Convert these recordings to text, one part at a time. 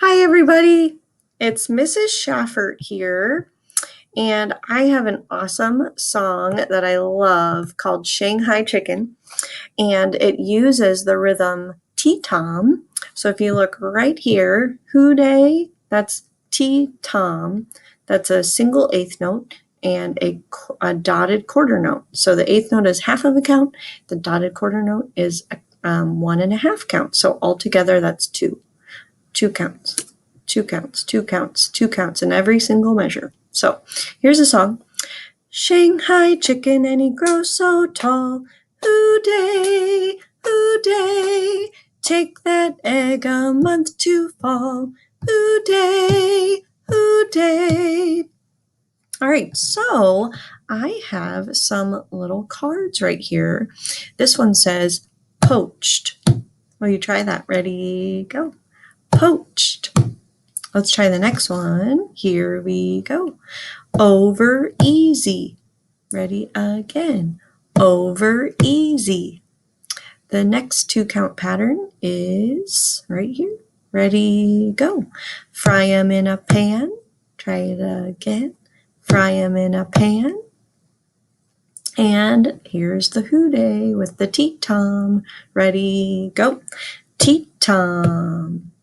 Hi, everybody. It's Mrs. Schaffart here, and I have an awesome song that I love called Shanghai Chicken, and it uses the rhythm T-tom. So if you look right here, hoo-day, that's T-tom. That's a single eighth note and a dotted quarter note. So the eighth note is half of a count. The dotted quarter note is 1.5 count. So altogether, that's two. Two counts, two counts, two counts, two counts in every single measure. So here's a song. Shanghai chicken and he grows so tall. Hoo-day, hoo-day, take that egg a month to fall. Hoo-day, hoo-day. All right, so I have some little cards right here. This one says poached. Will you try that? Ready, go. Poached. Let's try the next one. Here we go. Over easy. Ready again. Over easy. The next 2-count pattern is right here. Ready, go. Fry 'em in a pan. Try it again. Fry 'em in a pan. And here's the hoo-day with the T-tom. Ready, go. T-tom.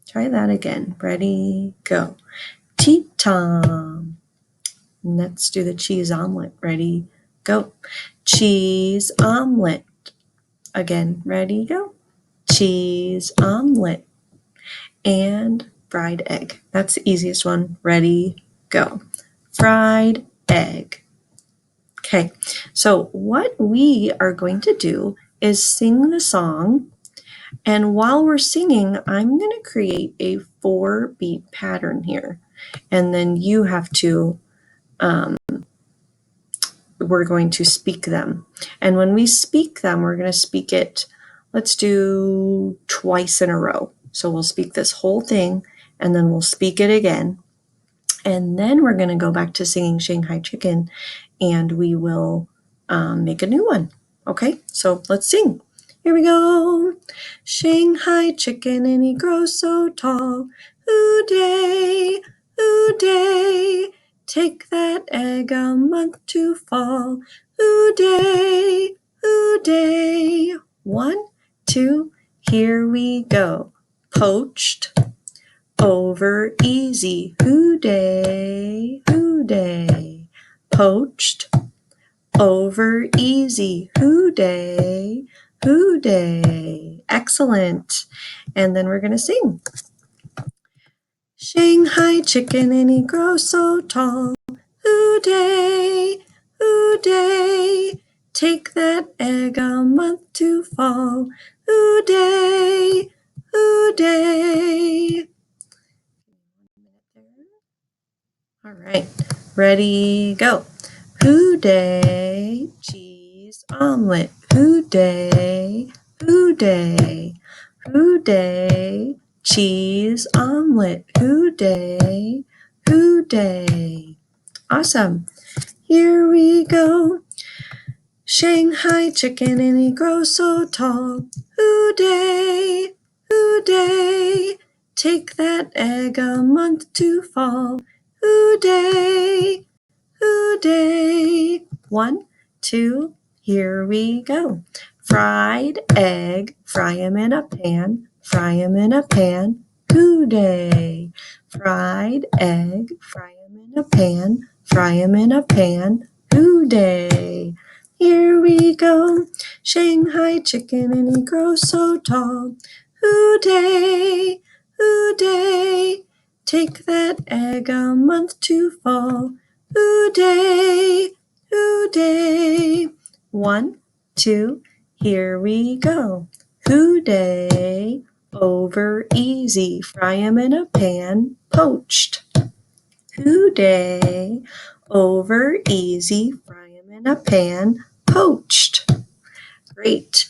Try that again. Ready, go. T-tom. Let's do the cheese omelet. Ready, go. Cheese omelet. Again, ready, go. Cheese omelet. And fried egg. That's the easiest one. Ready, go. Fried egg. Okay, so what we are going to do is sing the song. And while we're singing, I'm going to create a 4-beat pattern here. And then you have to, we're going to speak them. And when we speak them, we're going to speak it, let's do twice in a row. So we'll speak this whole thing, and then we'll speak it again. And then we're going to go back to singing Shanghai Chicken, and we will make a new one. Okay, so let's sing. Here we go. Shanghai chicken and he grows so tall. Hoo-day, hoo-day, take that egg a month to fall. Hoo-day, hoo-day. 1, 2, here we go. Poached, over easy. Hoo-day, hoo-day. Poached, over easy. Hoo-day, hoo-day. Excellent. And then we're going to sing. Shanghai chicken and he grows so tall. Hoo-day, hoo-day, take that egg a month to fall. Hoo-day, hoo-day. All right, ready, go. Hoo-day, cheese omelet. Hoo-day, hoo-day, hoo-day, cheese omelet. Hoo-day, hoo-day. Awesome. Here we go. Shanghai chicken and he grows so tall. Hoo-day, hoo-day, take that egg a month to fall. Hoo-day, hoo-day. 1, 2, here we go. Fried egg, fry 'em in a pan, fry 'em in a pan. Hoo-day. Fried egg, fry 'em in a pan, fry 'em in a pan. Hoo-day. Here we go. Shanghai chicken and he grows so tall. Hoo-day, hoo-day, take that egg a month to fall. Hoo-day, hoo-day. 1, 2, here we go. Hoo-day, over easy. Fry 'em in a pan, poached. Hoo-day, over easy. Fry 'em in a pan, poached. Great.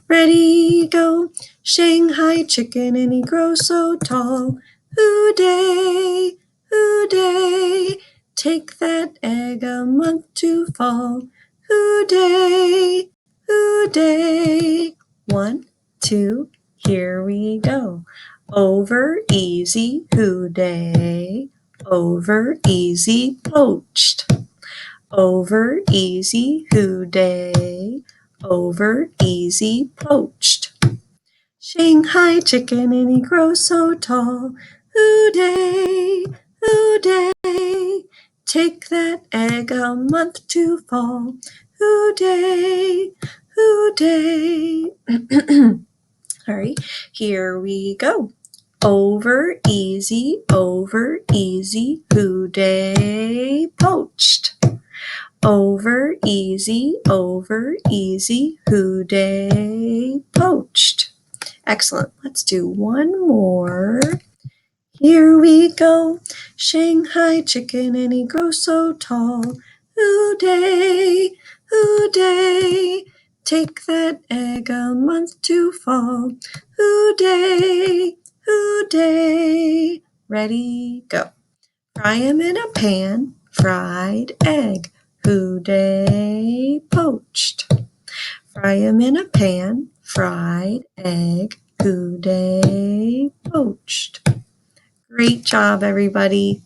Ready, go. Shanghai chicken and he grows so tall. Hoo-day, hoo-day, take that egg a month to fall. Hoo-day, hoo-day. 1, 2, Here we go. Over easy hooday, over easy poached. Over easy hooday, over easy poached. Shanghai chicken and he grows so tall. Hooday, hooday, take that egg a month to fall. Hooday, hooday. All right, here we go. Over easy, hooday, poached. Over easy, hooday, poached. Excellent. Let's do one more. Here we go. Shanghai chicken and he grows so tall. Hooday, hooday, take that egg a month to fall. Hooday, hooday, ready, go. Fry him in a pan, fried egg. Hooday, poached. Fry him in a pan, fried egg. Hooday, poached. Great job, everybody.